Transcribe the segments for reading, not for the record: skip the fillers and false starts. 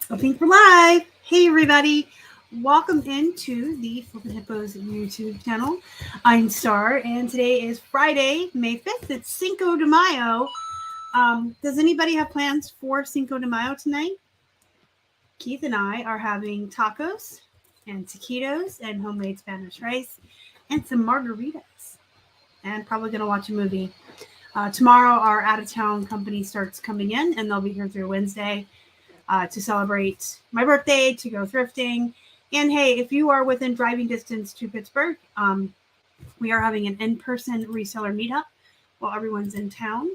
I think we're live. Hey, everybody. Welcome into the Flippin Hippos YouTube channel. I'm Star, and today is Friday, May 5th. It's Cinco de Mayo. Does anybody have plans for Cinco de Mayo tonight? Keith and I are having tacos and taquitos and homemade Spanish rice and some margaritas. And probably going to watch a movie. Tomorrow, our out-of-town company starts coming in, and they'll be here through Wednesday. To celebrate my birthday, to go thrifting. And hey, if you are within driving distance to Pittsburgh, we are having an in-person reseller meetup while everyone's in town.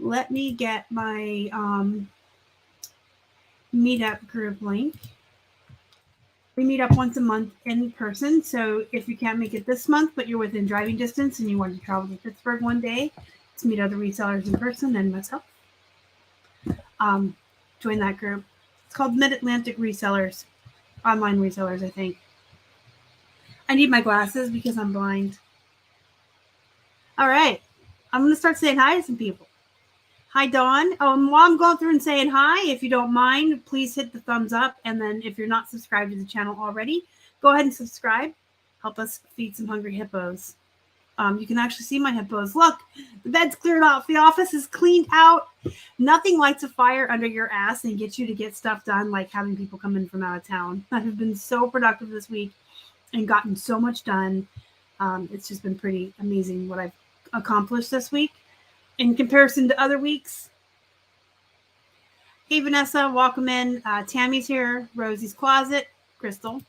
Let me get my meetup group link. We meet up once a month in person. So if you can't make it this month, but you're within driving distance and you want to travel to Pittsburgh one day to meet other resellers in person and myself, join that group. It's called Mid-Atlantic Resellers. Online resellers, I think. I need my glasses because I'm blind. All right. I'm going to start saying hi to some people. Hi, Dawn. While I'm going through and saying hi, if you don't mind, please hit the thumbs up. And then if you're not subscribed to the channel already, go ahead and subscribe. Help us feed some hungry hippos. You can actually see my hippos. Look, the bed's cleared off. The office is cleaned out. Nothing lights a fire under your ass and gets you to get stuff done like having people come in from out of town. I have been so productive this week and gotten so much done. It's just been pretty amazing what I've accomplished this week in comparison to other weeks. Hey, Vanessa, welcome in. Tammy's here. Rosie's Closet. Crystal.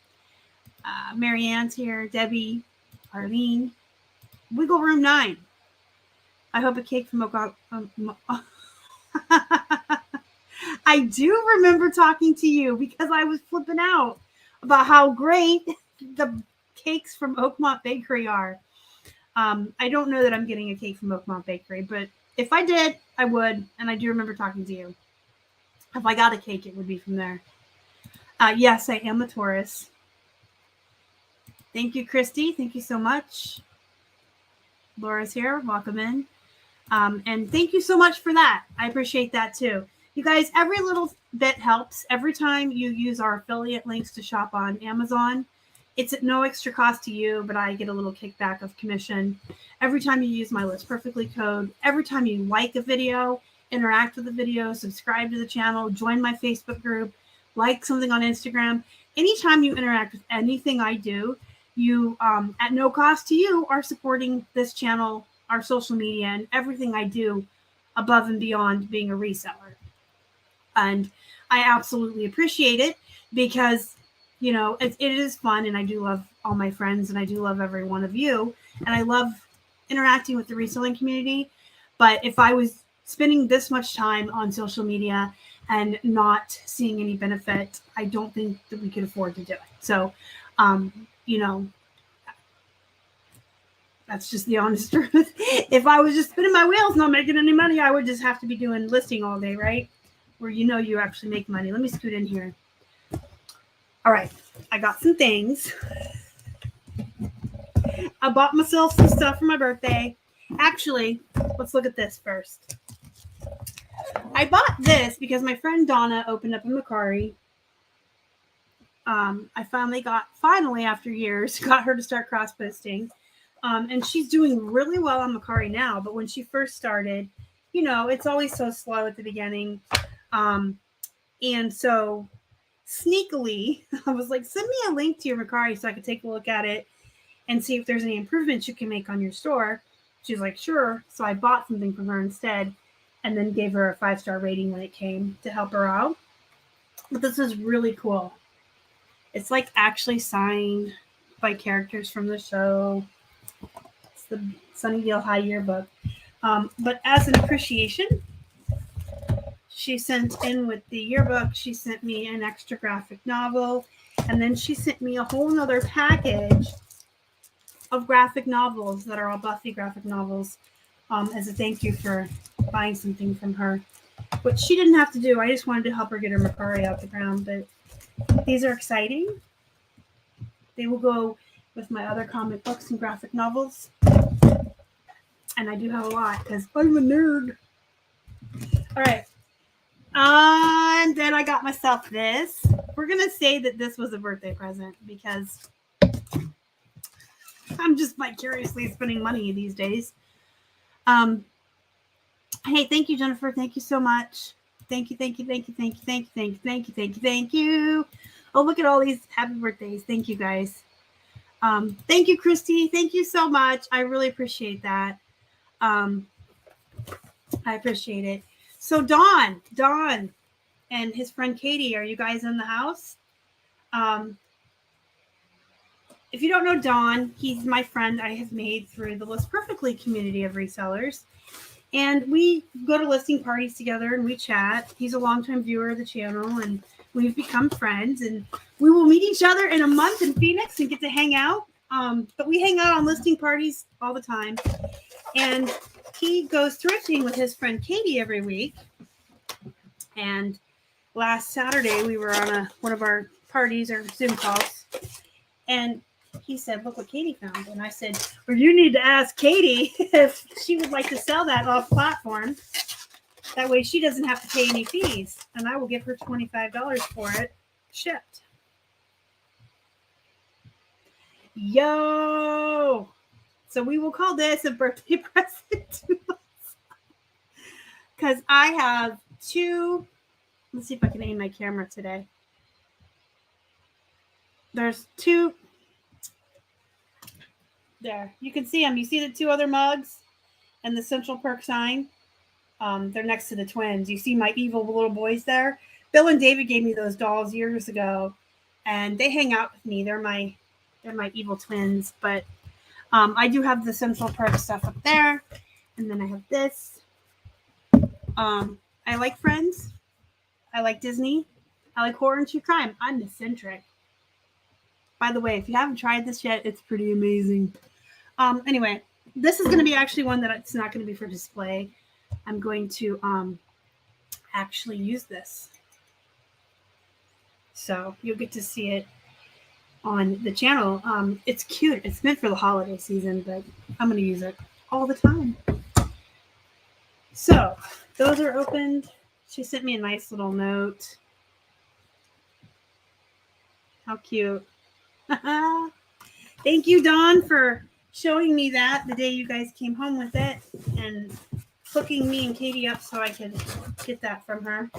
Marianne's here. Debbie. Arlene. Wiggle Room 9. I hope a cake from I do remember talking to you because I was flipping out about how great the cakes from Oakmont Bakery are. I don't know that I'm getting a cake from Oakmont Bakery, but if I did, I would. And I do remember talking to you. If I got a cake, it would be from there. Yes, I am a Taurus. Thank you, Christy. Thank you so much. Laura's here. Welcome in. And thank you so much for that. I appreciate that too. You guys, every little bit helps. Every time you use our affiliate links to shop on Amazon, it's at no extra cost to you, but I get a little kickback of commission. Every time you use my List Perfectly code, every time you like a video, interact with the video, subscribe to the channel, join my Facebook group, like something on Instagram, anytime you interact with anything I do, you, at no cost to you, are supporting this channel, our social media, and everything I do above and beyond being a reseller. And I absolutely appreciate it because, you know, it is fun, and I do love all my friends, and I do love every one of you, and I love interacting with the reselling community. But if I was spending this much time on social media and not seeing any benefit, I don't think that we could afford to do it. So, you know, that's just the honest truth. If I was just spinning my wheels, not making any money, I would just have to be doing listing all day, right? Where you know you actually make money. Let me scoot in here. All right, I got some things. I bought myself some stuff for my birthday. Actually, let's look at this first. I bought this because my friend Donna opened up a Macari. I finally after years, got her to start cross posting. And she's doing really well on Macari now. But when she first started, you know, it's always so slow at the beginning. And so sneakily, I was like, send me a link to your Macari so I could take a look at it and see if there's any improvements you can make on your store. She's like, sure. So I bought something from her instead and then gave her a 5-star rating when it came to help her out. But this is really cool. It's like actually signed by characters from the show. It's the Sunnydale High yearbook. But as an appreciation, she sent in with the yearbook, she sent me an extra graphic novel. And then she sent me a whole nother package of graphic novels that are all Buffy graphic novels as a thank you for buying something from her. Which she didn't have to do. I just wanted to help her get her Macari out the ground. But these are exciting. They will go with my other comic books and graphic novels. And I do have a lot because I'm a nerd. All right. And And then I got myself this. We're going to say that this was a birthday present because I'm just vicariously spending money these days. Hey, thank you, Jennifer. Thank you so much. Thank you. Oh, look at all these happy birthdays. Thank you, guys. Thank you, Christy. Thank you so much. I really appreciate that. I appreciate it. So Don and his friend Katie, are you guys in the house? If you don't know Don, he's my friend I have made through the List Perfectly community of resellers. And we go to listing parties together and we chat. He's a longtime viewer of the channel and we've become friends. And we will meet each other in a month in Phoenix and get to hang out. But we hang out on listing parties all the time. And he goes thrifting with his friend Katie every week. And last Saturday we were on one of our parties or Zoom calls. And he said, look what Katie found. And I said, well, you need to ask Katie if she would like to sell that off platform. That way she doesn't have to pay any fees. And I will give her $25 for it shipped. Yo! So we will call this a birthday present to us. Because I have two. Let's see if I can aim my camera today. There's two. There. You can see them. You see the two other mugs and the Central Perk sign? They're next to the twins. You see my evil little boys there? Bill and David gave me those dolls years ago, and they hang out with me. They're my evil twins. But I do have the Central Perk stuff up there, and then I have this. I like Friends. I like Disney. I like horror and true crime. I'm eccentric. By the way, if you haven't tried this yet, it's pretty amazing. Anyway, this is going to be actually one that it's not going to be for display. I'm going to actually use this. So you'll get to see it on the channel. It's cute. It's meant for the holiday season, but I'm going to use it all the time. So those are opened. She sent me a nice little note. How cute. Thank you, Dawn, for showing me that the day you guys came home with it and hooking me and Katie up so I could get that from her.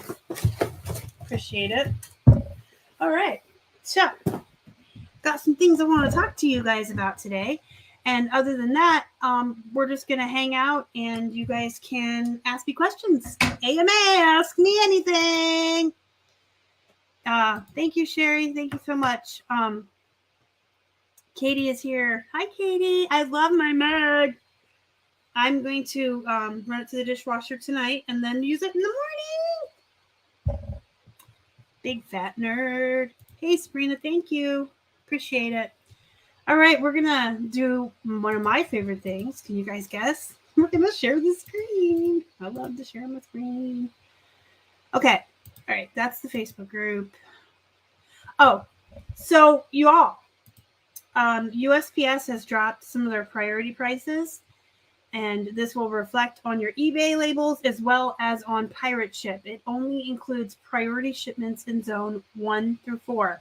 Appreciate it. All right. So, got some things I want to talk to you guys about today. And other than that, we're just going to hang out and you guys can ask me questions. AMA, ask me anything. Thank you, Sherry. Thank you so much. Katie is here. Hi, Katie. I love my mug. I'm going to run it to the dishwasher tonight and then use it in the morning. Big fat nerd. Hey, Sabrina. Thank you. Appreciate it. All right. We're going to do one of my favorite things. Can you guys guess? We're going to share the screen. I love to share my screen. Okay. All right. That's the Facebook group. Oh, so you all. USPS has dropped some of their priority prices, and this will reflect on your eBay labels as well as on Pirate Ship. It only includes priority shipments in zone 1 through 4.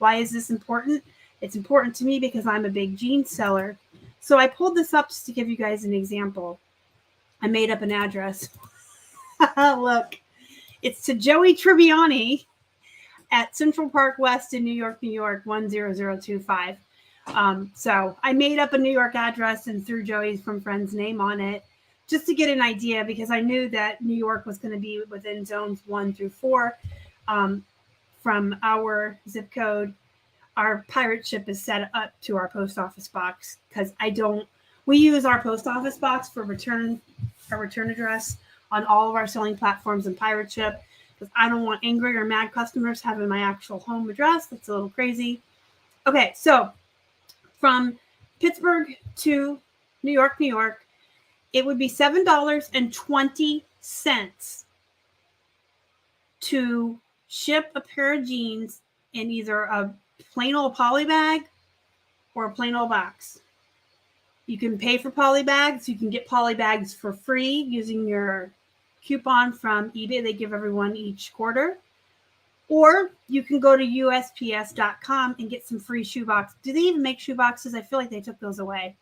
Why is this important? It's important to me because I'm a big jeans seller. So I pulled this up just to give you guys an example. I made up an address. Look, it's to Joey Tribbiani at Central Park West in New York, 10025. So I made up a New York address and threw Joey's from Friends name on it just to get an idea because I knew that New York was going to be within zones 1 through 4 from our zip code. Our Pirate Ship is set up to our post office box because we use our post office box for our return address on all of our selling platforms in Pirate Ship because I don't want angry or mad customers having my actual home address. That's a little crazy. Okay, so from Pittsburgh to New York, it would be $7.20 to ship a pair of jeans in either a plain old poly bag or a plain old box. You can pay for poly bags. You can get poly bags for free using your coupon from eBay. They give everyone each quarter. Or you can go to USPS.com and get some free shoe boxes. Do they even make shoe boxes? I feel like they took those away.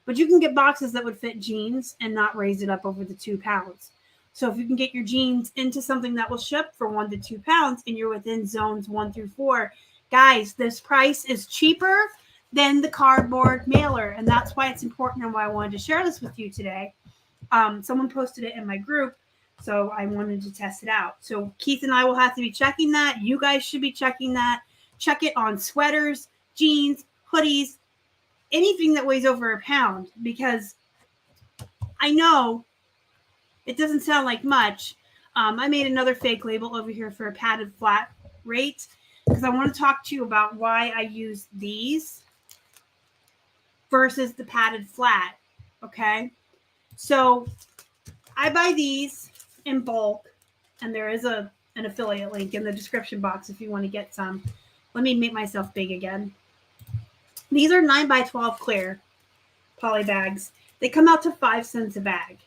But you can get boxes that would fit jeans and not raise it up over the 2 pounds. So if you can get your jeans into something that will ship for 1 to 2 pounds and you're within zones 1 through 4, guys, this price is cheaper than the cardboard mailer. And that's why it's important and why I wanted to share this with you today. Someone posted it in my group, so I wanted to test it out. So Keith and I will have to be checking that. You guys should be checking that. Check it on sweaters, jeans, hoodies, anything that weighs over a pound, because I know it doesn't sound like much. I made another fake label over here for a padded flat rate because I want to talk to you about why I use these versus the padded flat. Okay. So I buy these in bulk, and there is an affiliate link in the description box if you want to get some. Let me make myself big again. These are 9x12 clear poly bags. They come out to 5 cents a bag.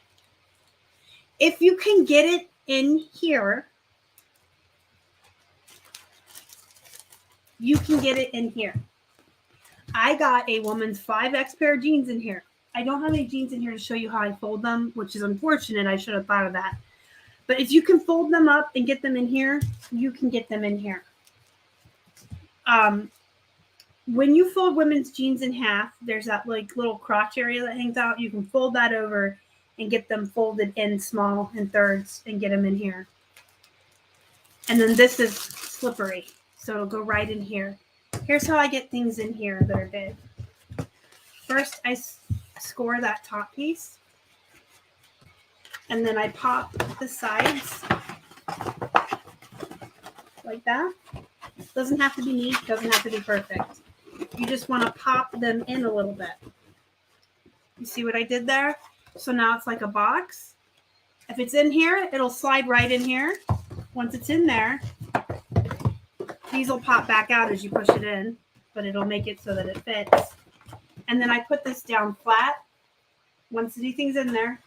If you can get it in here, you can get it in here. I got a woman's 5X pair of jeans in here. I don't have any jeans in here to show you how I fold them, which is unfortunate. I should have thought of that. But if you can fold them up and get them in here, you can get them in here. When you fold women's jeans in half, there's that like little crotch area that hangs out. You can fold that over and get them folded in small in thirds and get them in here. And then this is slippery, so it'll go right in here. Here's how I get things in here that are big. First, I score that top piece, and then I pop the sides like that. Doesn't have to be neat, doesn't have to be perfect. You just want to pop them in a little bit. You see what I did there? So now it's like a box. If it's in here, it'll slide right in here. Once it's in there, these will pop back out as you push it in, but it'll make it so that it fits. And then I put this down flat. Once anything's in there,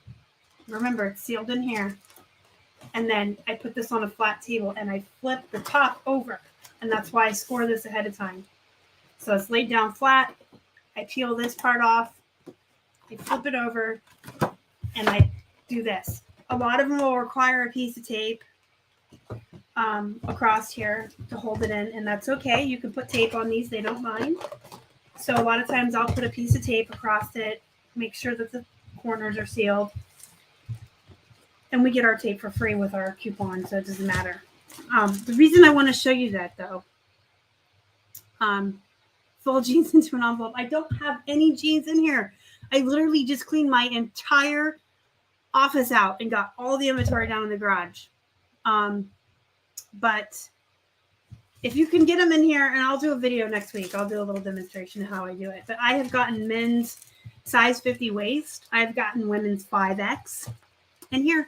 remember it's sealed in here. And then I put this on a flat table and I flip the top over. And that's why I score this ahead of time. So it's laid down flat. I peel this part off. I flip it over and I do this. A lot of them will require a piece of tape across here to hold it in, and that's okay. You can put tape on these, they don't mind. So a lot of times I'll put a piece of tape across it, make sure that the corners are sealed, and we get our tape for free with our coupon, so it doesn't matter. The reason I want to show you that though, fold jeans into an envelope. I don't have any jeans in here. I literally just cleaned my entire office out and got all the inventory down in the garage. But if you can get them in here, and I'll do a video next week, I'll do a little demonstration of how I do it. But I have gotten men's size 50 waist. I've gotten women's 5X in here.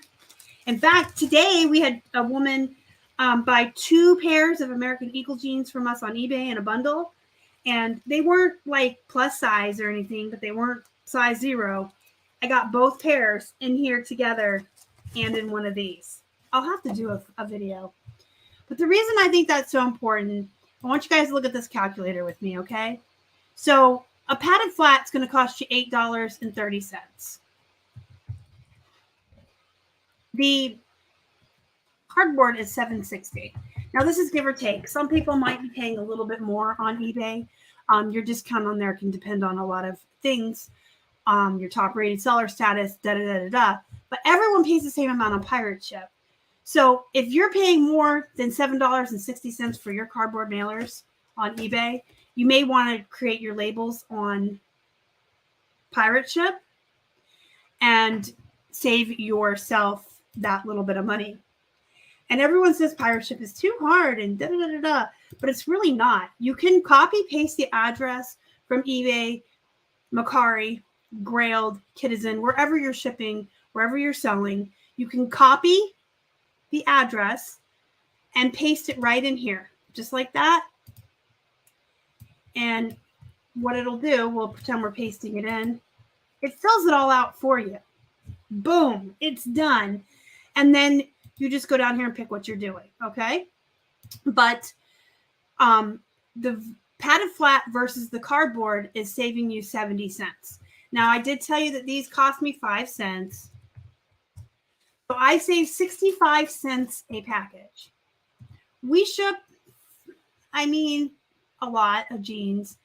In fact, today we had a woman buy 2 pairs of American Eagle jeans from us on eBay in a bundle. And they weren't like plus size or anything, but they weren't size 0. I got both pairs in here together and in one of these. I'll have to do a video. But the reason I think that's so important, I want you guys to look at this calculator with me, okay? So a padded flat is going to cost you $8.30. The cardboard is $7.60. Now this is give or take. Some people might be paying a little bit more on eBay. Your discount on there can depend on a lot of things. Your top rated seller status, but everyone pays the same amount on pirate ship. So if you're paying more than $7.60 for your cardboard mailers on eBay, you may want to create your labels on pirate ship and save yourself that little bit of money. And everyone says pirate ship is too hard and but it's really not. You can copy paste the address from eBay, Macari, Grailed, Kitizen, wherever you're shipping, wherever you're selling. You can copy the address and paste it right in here, just like that. And what it'll do, we'll pretend we're pasting it in. It fills it all out for you. Boom, it's done. And then you just go down here and pick what you're doing, okay? But the padded flat versus the cardboard is saving you 70 cents. Now, I did tell you that these cost me 5 cents. So I save 65 cents a package. We ship, I mean, a lot of jeans,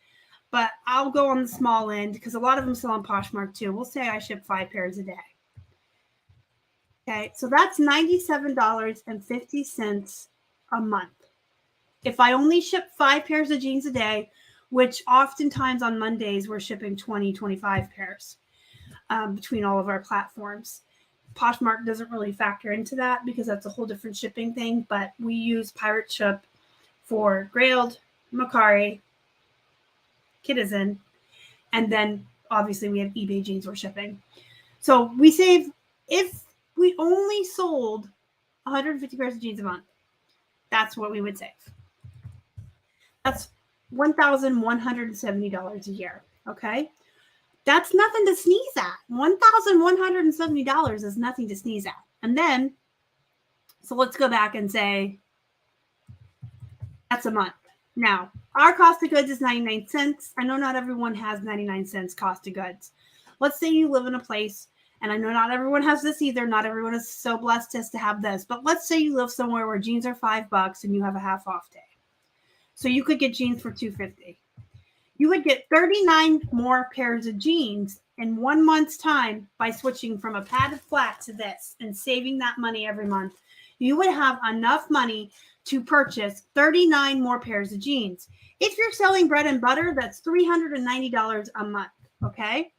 but I'll go on the small end because a lot of them sell on Poshmark too. We'll say I ship 5 pairs a day. Okay, so that's $97.50 a month. If I only ship 5 pairs of jeans a day, which oftentimes on Mondays we're shipping 20, 25 pairs between all of our platforms. Poshmark doesn't really factor into that because that's a whole different shipping thing, but we use Pirate Ship for Grailed, Macari, Kitizen, and then obviously we have eBay jeans we're shipping. So we save, if we only sold 150 pairs of jeans a month, that's what we would save. That's $1,170 a year. Okay. That's nothing to sneeze at. $1,170 is nothing to sneeze at. And then, so let's go back and say that's a month. Now, our cost of goods is 99 cents. I know not everyone has 99 cents cost of goods. Let's say you live in a place, and I know not everyone has this either. Not everyone is so blessed as to have this. But let's say you live somewhere where jeans are $5 and you have a half off day. So you could get jeans for $2.50. You would get 39 more pairs of jeans in 1 month's time by switching from a padded flat to this and saving that money every month. You would have enough money to purchase 39 more pairs of jeans. If you're selling bread and butter, that's $390 a month, okay?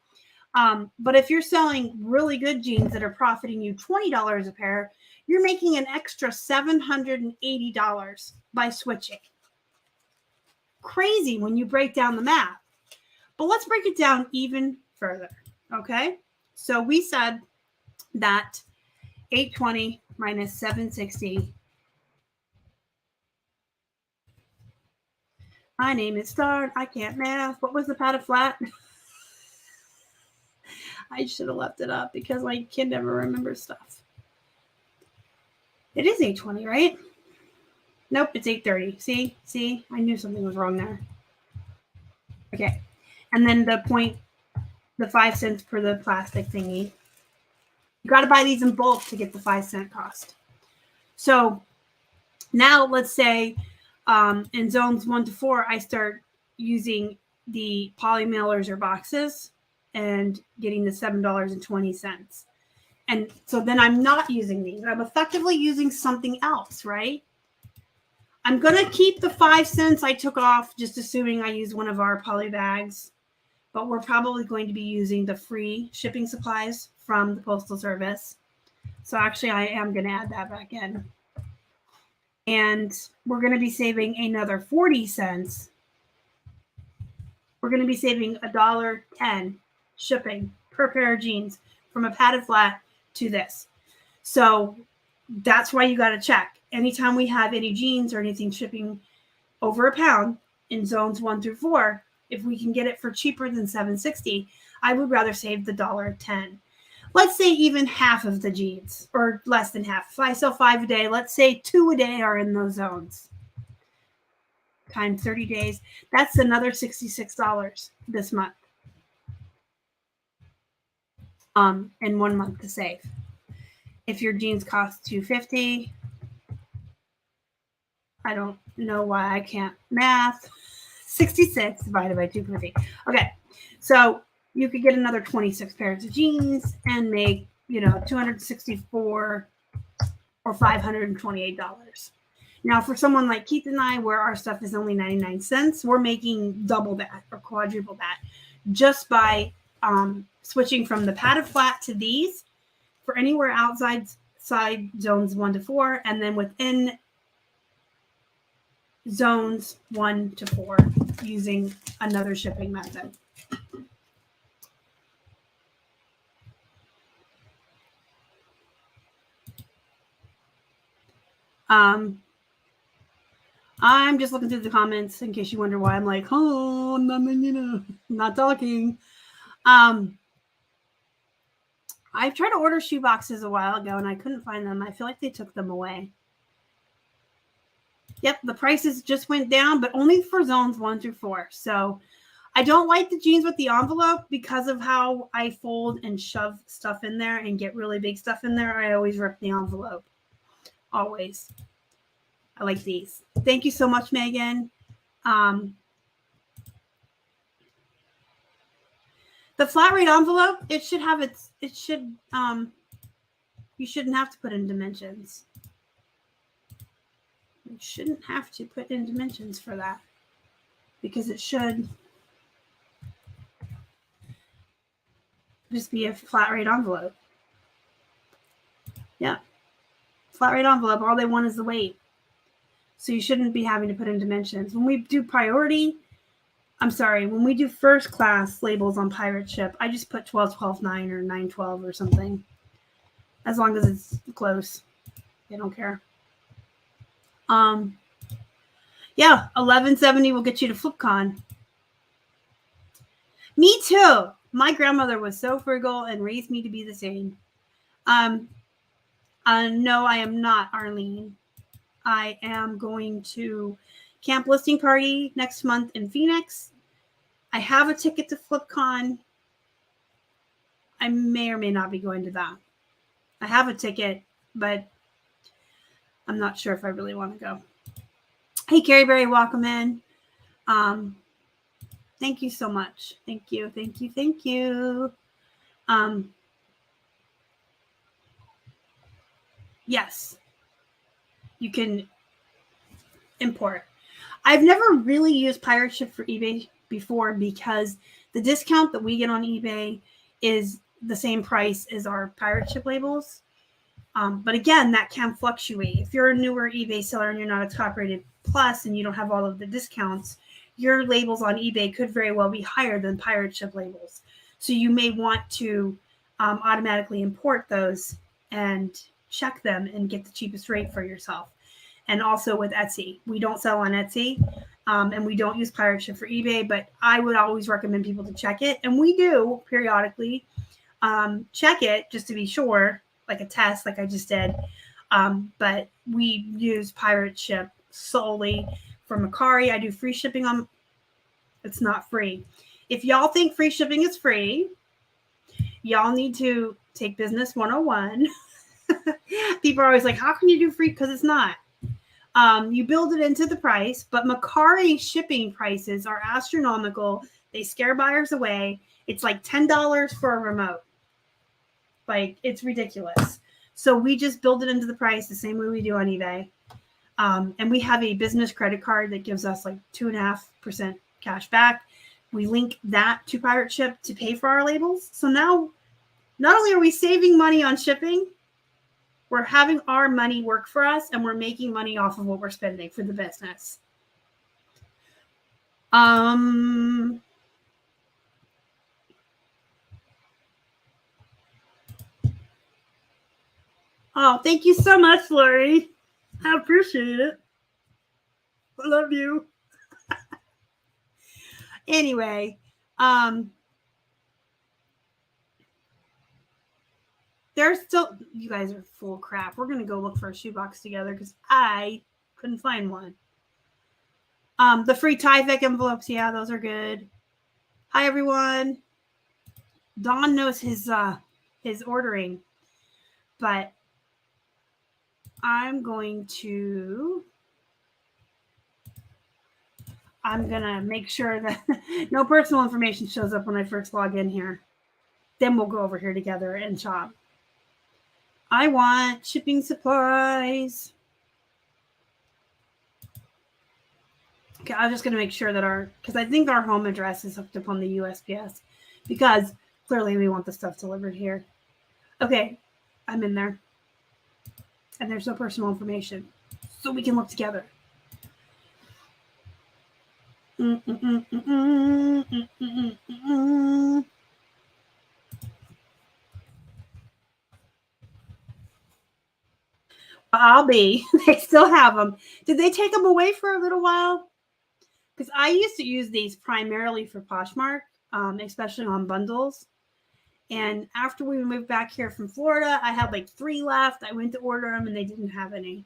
But if you're selling really good jeans that are profiting you $20 a pair, you're making an extra $780 by switching. Crazy when you break down the math. But let's break it down even further, okay? So we said that 820 minus 760. My name is Star. I can't math. What was the padded flat? I should have left it up because my kid never remembers stuff. It is 820, right? Nope, it's 830. See, I knew something was wrong there. Okay, and then the 5 cents per the plastic thingy. You got to buy these in bulk to get the 5 cent cost. So now let's say in zones 1 to 4, I start using the polymailers or boxes and getting the $7.20. And so then I'm not using these. I'm effectively using something else, right? I'm going to keep the 5 cents I took off, just assuming I use one of our poly bags. But we're probably going to be using the free shipping supplies from the Postal Service. So actually, I am going to add that back in. And we're going to be saving another 40 cents. We're going to be saving $1.10 shipping per pair of jeans from a padded flat to this. So that's why you got to check. Anytime we have any jeans or anything shipping over a pound in zones 1 through 4, if we can get it for cheaper than $7.60, I would rather save the $1.10. Let's say even half of the jeans, or less than half. If I sell 5 a day, let's say 2 a day are in those zones. Times 30 days, that's another $66 this month. In 1 month to save. If your jeans cost $2.50, I don't know why I can't math. 66 divided by 250. Okay, so you could get another 26 pairs of jeans and make, $264 or $528. Now, for someone like Keith and I, where our stuff is only 99 cents, we're making double that or quadruple that just by switching from the padded flat to these for anywhere outside zones 1 to 4, and then within zones 1 to 4 using another shipping method. I'm just looking through the comments in case you wonder why I'm like, oh, not talking. I tried to order shoe boxes a while ago and I couldn't find them. I feel like they took them away. Yep, the prices just went down, but only for zones 1 through 4. So I don't like the jeans with the envelope because of how I fold and shove stuff in there and get really big stuff in there. I always rip the envelope. Always. I like these. Thank you so much, Megan. The flat rate envelope, you shouldn't have to put in dimensions. You shouldn't have to put in dimensions for that because it should just be a flat rate envelope. Yeah. Flat rate envelope, all they want is the weight. So you shouldn't be having to put in dimensions. When we do when we do first class labels on pirate ship, I just put 12-12-9 or 9-12 or something. As long as it's close. They don't care. Yeah, 1170 will get you to FlipCon. Me too. My grandmother was so frugal and raised me to be the same. No, I am not, Arlene. I am going to Camp Listing Party next month in Phoenix. I have a ticket to FlipCon. I may or may not be going to that. I have a ticket, but I'm not sure if I really want to go. Hey, Carrie Berry, welcome in. Thank you so much. Thank you. Yes, you can import. I've never really used pirate ship for eBay before because the discount that we get on eBay is the same price as our pirate ship labels. But again, that can fluctuate. If you're a newer eBay seller and you're not a top rated plus and you don't have all of the discounts, your labels on eBay could very well be higher than pirate ship labels. So you may want to automatically import those and check them and get the cheapest rate for yourself. And also with Etsy, we don't sell on Etsy and we don't use pirate ship for eBay, but I would always recommend people to check it. And we do periodically check it just to be sure, like a test, like I just did. But we use pirate ship solely for Macari. I do free shipping on. It's not free. If y'all think free shipping is free, y'all need to take Business 101. People are always like, how can you do free? Because it's not. You build it into the price, but Macari shipping prices are astronomical. They scare buyers away. It's like $10 for a remote. Like, it's ridiculous. So we just build it into the price the same way we do on eBay. And we have a business credit card that gives us like 2.5% cash back. We link that to pirate ship to pay for our labels. So now, not only are we saving money on shipping, we're having our money work for us and we're making money off of what we're spending for the business. Oh, thank you so much, Lori. I appreciate it. I love you. Anyway, there's still, you guys are full of crap. We're going to go look for a shoebox together because I couldn't find one. The free Tyvek envelopes, yeah, those are good. Hi, everyone. Don knows his ordering, but I'm going to make sure that no personal information shows up when I first log in here. Then we'll go over here together and shop. I want shipping supplies. Okay, I'm just going to make sure that because I think our home address is hooked up on the USPS because clearly we want the stuff delivered here. Okay, I'm in there. And there's no personal information. So we can look together. I'll be. They still have them. Did they take them away for a little while? Because I used to use these primarily for Poshmark, especially on bundles. And after we moved back here from Florida, I had like 3 left. I went to order them and they didn't have any.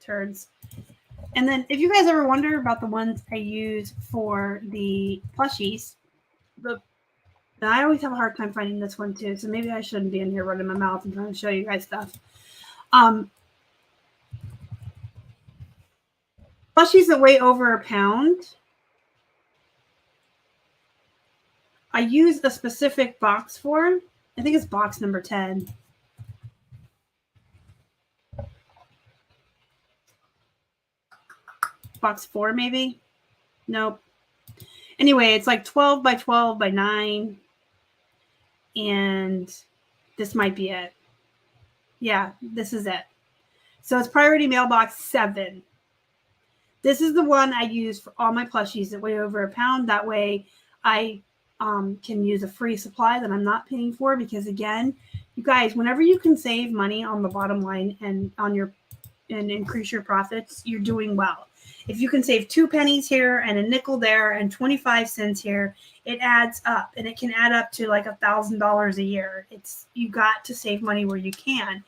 turds. And then if you guys ever wonder about the ones I use for the plushies, I always have a hard time finding this one too, so maybe I shouldn't be in here running my mouth and trying to show you guys stuff. Plushies that weigh over a pound, I use a specific box for. I think it's box number 10. Box 4, maybe? Nope. Anyway, it's like 12 by 12 by 9. And this might be it. Yeah, this is it. So it's priority mailbox 7. This is the one I use for all my plushies that weigh over a pound. That way I can use a free supply that I'm not paying for, because again, you guys, whenever you can save money on the bottom line and increase your profits, you're doing well. If you can save 2 pennies here and a nickel there and 25 cents here, it adds up, and it can add up to like $1,000 a year. You got to save money where you can.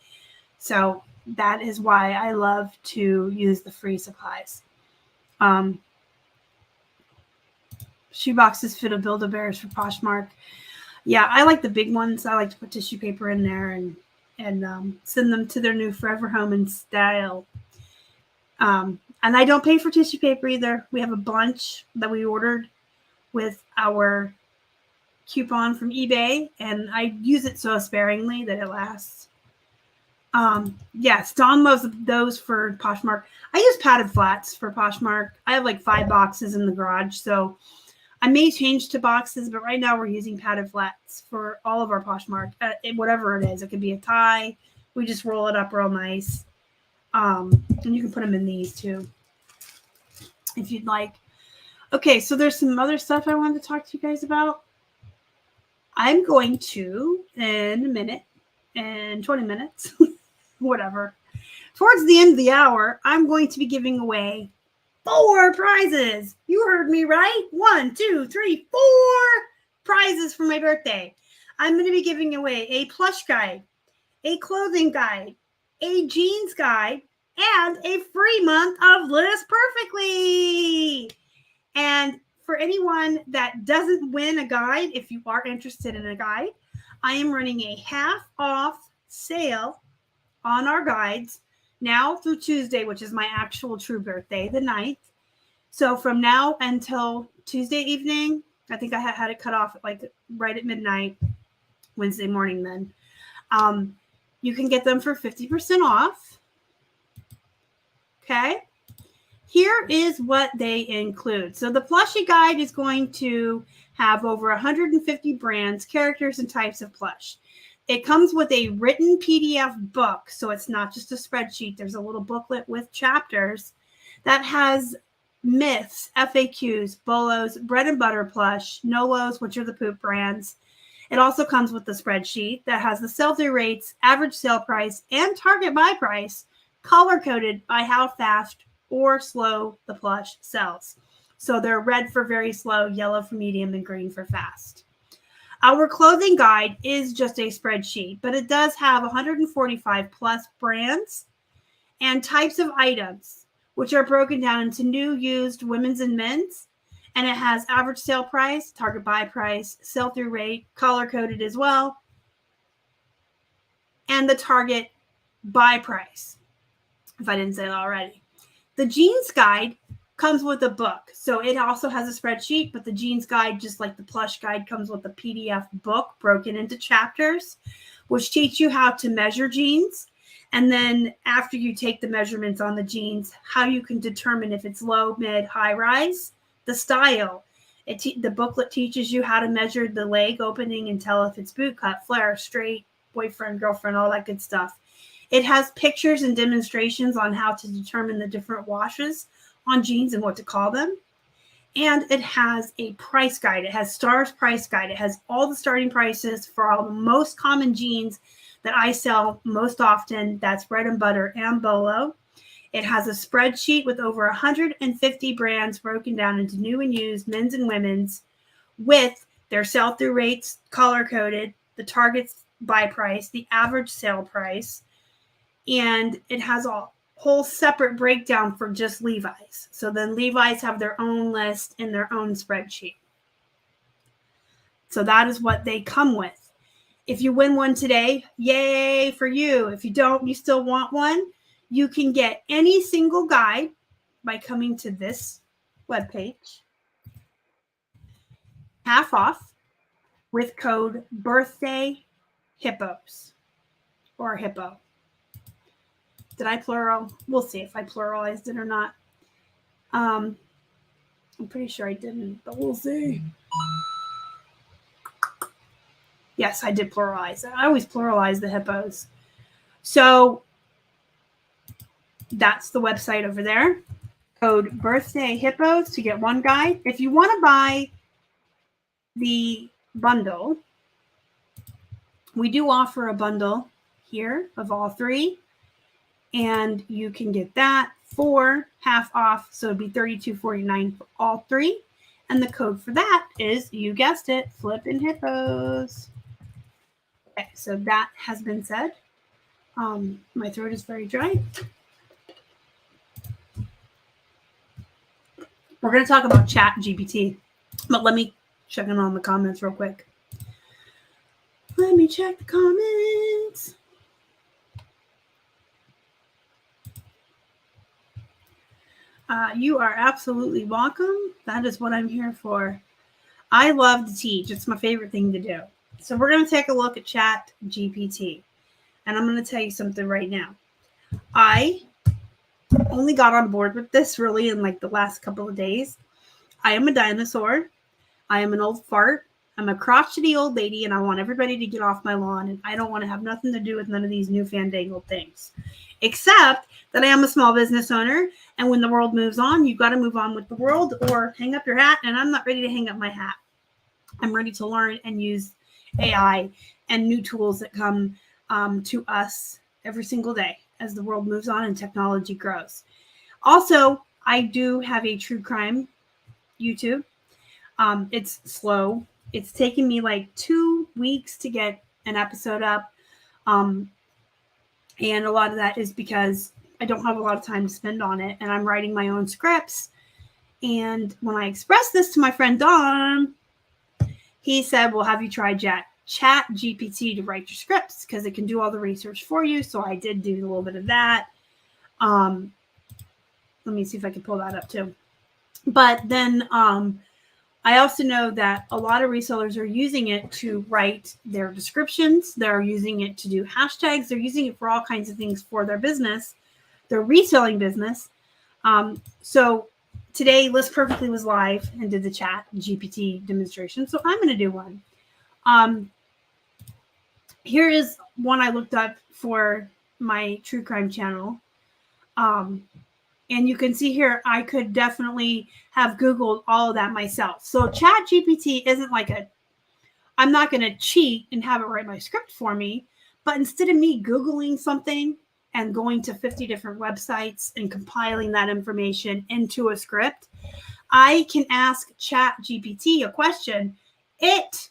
So that is why I love to use the free supplies. Shoeboxes fit of Build-A-Bears for Poshmark. Yeah, I like the big ones. I like to put tissue paper in there and send them to their new forever home in style. And I don't pay for tissue paper either. We have a bunch that we ordered with our coupon from eBay, and I use it so sparingly that it lasts. Yes, Dawn loves those for Poshmark. I use padded flats for Poshmark. I have like 5 boxes in the garage, so I may change to boxes, but right now we're using padded flats for all of our Poshmark. Whatever it is, it could be a tie. We just roll it up real nice. And you can put them in these too, if you'd like. Okay, so there's some other stuff I wanted to talk to you guys about. I'm going to, in a minute, in 20 minutes, whatever, towards the end of the hour, I'm going to be giving away 4 prizes. You heard me right. 1, 2, 3, 4 prizes for my birthday. I'm going to be giving away a plush guide, a clothing guide, a jeans guide, and a free month of List Perfectly. And for anyone that doesn't win a guide, if you are interested in a guide, I am running a half off sale on our guides now through Tuesday, which is my actual true birthday, the 9th. So from now until Tuesday evening, I think I had it cut off like right at midnight, Wednesday morning then. You can get them for 50% off. Okay. Here is what they include. So the Plushie guide is going to have over 150 brands, characters, and types of plush. It comes with a written PDF book, so it's not just a spreadsheet. There's a little booklet with chapters that has myths, FAQs, bolos, bread and butter plush, NOLOs, which are the poop brands. It also comes with the spreadsheet that has the sell-through rates, average sale price, and target buy price, color-coded by how fast or slow the plush sells. So they're red for very slow, yellow for medium, and green for fast. Our clothing guide is just a spreadsheet, but it does have 145 plus brands and types of items, which are broken down into new, used, women's, and men's. And it has average sale price, target buy price, sell-through rate, color-coded as well, and the target buy price, if I didn't say that already. The jeans guide comes with a book. So it also has a spreadsheet, but the jeans guide, just like the plush guide, comes with a PDF book broken into chapters, which teach you how to measure jeans. And then after you take the measurements on the jeans, how you can determine if it's low, mid, high rise, the style. The booklet teaches you how to measure the leg opening and tell if it's boot cut, flare, straight, boyfriend, girlfriend, all that good stuff. It has pictures and demonstrations on how to determine the different washes on jeans and what to call them. And it has a price guide. It has Star's price guide. It has all the starting prices for all the most common jeans that I sell most often. That's bread and butter and bolo. It has a spreadsheet with over 150 brands broken down into new and used, men's and women's, with their sell-through rates color-coded, the target buy price, the average sale price, and it has all. whole separate breakdown for just Levi's. So then Levi's have their own list in their own spreadsheet. So that is what they come with. If you win one today, yay for you. If you don't, you still want one, you can get any single guide by coming to this webpage, half off with code birthday hippos or hippo. Did I plural? We'll see if I pluralized it or not. I'm pretty sure I didn't, but we'll see. Yes, I did pluralize it. I always pluralize the hippos. So that's the website over there. Code birthday hippos to get one guide. If you want to buy the bundle, we do offer a bundle here of all three, and you can get that for half off. So it'd be $32.49 for all three. And the code for that is, you guessed it, Flippin' Hippos. Okay, so that has been said. My throat is very dry. We're going to talk about Chat GPT, but let me check in on the comments real quick. Let me check the comments. You are absolutely welcome. That is what I'm here for. I love to teach. It's my favorite thing to do. So we're going to take a look at Chat GPT. And I'm going to tell you something right now. I only got on board with this really in like the last couple of days. I am a dinosaur. I am an old fart. I'm a crotchety old lady, and I want everybody to get off my lawn, and I don't want to have nothing to do with none of these new fandangled things. Except that I am a small business owner, and when the world moves on, you've got to move on with the world or hang up your hat, and I'm not ready to hang up my hat. I'm ready to learn and use AI and new tools that come to us every single day as the world moves on and technology grows. Also, I do have a true crime YouTube. It's slow. It's taken me like 2 weeks to get an episode up. And a lot of that is because I don't have a lot of time to spend on it, and I'm writing my own scripts. And when I expressed this to my friend Don, he said, well, have you tried Chat GPT to write your scripts? Because it can do all the research for you. So I did do a little bit of that. Let me see if I can pull that up too. But then I also know that a lot of resellers are using it to write their descriptions. They're using it to do hashtags. They're using it for all kinds of things for their business, their reselling business. So today, List Perfectly was live and did the Chat GPT demonstration. So I'm going to do one. Here is one I looked up for my true crime channel. And you can see here, I could definitely have Googled all of that myself. So Chat GPT isn't like I'm not going to cheat and have it write my script for me. But instead of me Googling something and going to 50 different websites and compiling that information into a script, I can ask Chat GPT a question. It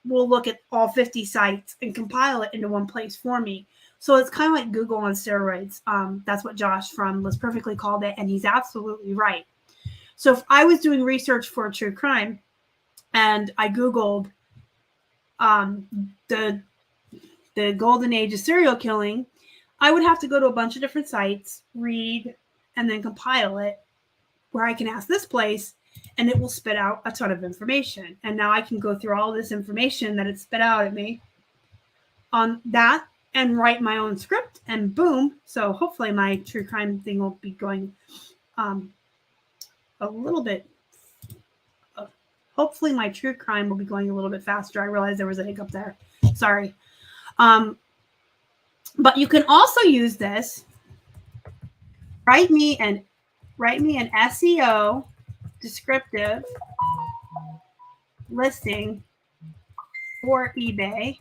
will look at all 50 sites and compile it into one place for me. So it's kind of like Google on steroids. That's what Josh from List Perfectly called it, and he's absolutely right. So if I was doing research for a true crime and I Googled the golden age of serial killing, I would have to go to a bunch of different sites, read, and then compile it, where I can ask this place, and it will spit out a ton of information. And now I can go through all this information that it spit out at me on that and write my own script, and boom. So hopefully my true crime thing will be going a little bit. Hopefully my true crime will be going a little bit faster. I realized there was a hiccup there. Sorry. But you can also use this. Write me an SEO descriptive listing for eBay.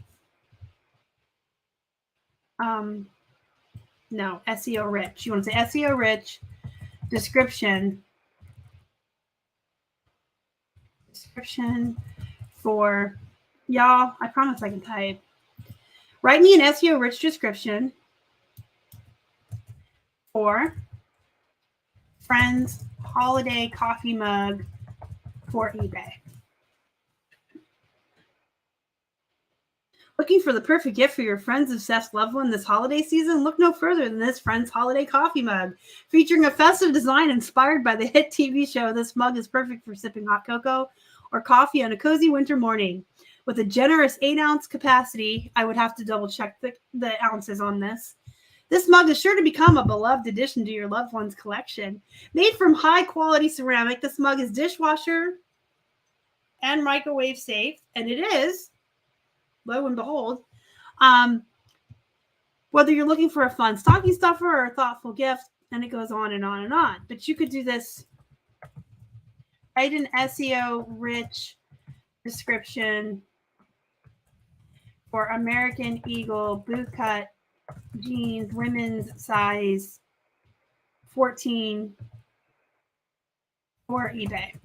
No, SEO rich. You want to say SEO rich description for y'all. I promise I can type. Write me an SEO rich description for friends holiday coffee mug for eBay. Looking for the perfect gift for your friend's obsessed loved one this holiday season? Look no further than this Friends Holiday Coffee Mug. Featuring a festive design inspired by the hit TV show, this mug is perfect for sipping hot cocoa or coffee on a cozy winter morning. With a generous 8-ounce capacity, I would have to double check the ounces on this. This mug is sure to become a beloved addition to your loved one's collection. Made from high-quality ceramic, this mug is dishwasher and microwave safe, and it is, lo and behold, whether you're looking for a fun stocking stuffer or a thoughtful gift, and it goes on and on and on. But you could do this, write an SEO-rich description for American Eagle bootcut jeans, women's size 14 for eBay.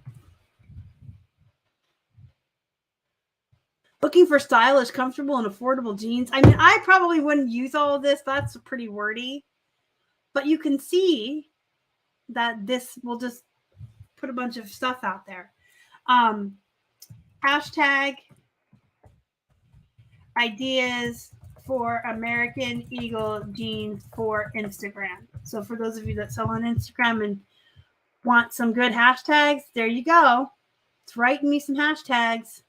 Looking for stylish, comfortable, and affordable jeans. I mean, I probably wouldn't use all of this. That's pretty wordy. But you can see that this will just put a bunch of stuff out there. Hashtag ideas for American Eagle jeans for Instagram. So for those of you that sell on Instagram and want some good hashtags, there you go. It's writing me some hashtags.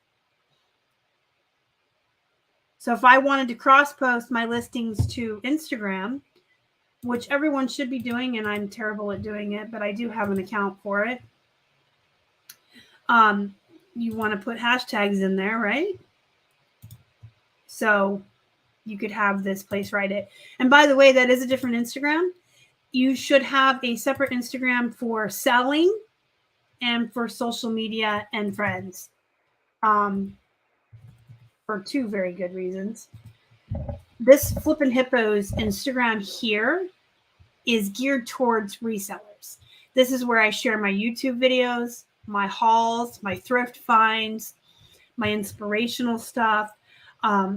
So if I wanted to cross-post my listings to Instagram, which everyone should be doing, and I'm terrible at doing it, but I do have an account for it. You want to put hashtags in there, right? So you could have this place write it. And by the way, that is a different Instagram. You should have a separate Instagram for selling and for social media and friends. For two very good reasons. This Flippin' Hippos Instagram here is geared towards resellers. This is where I share my YouTube videos, my hauls, my thrift finds, my inspirational stuff,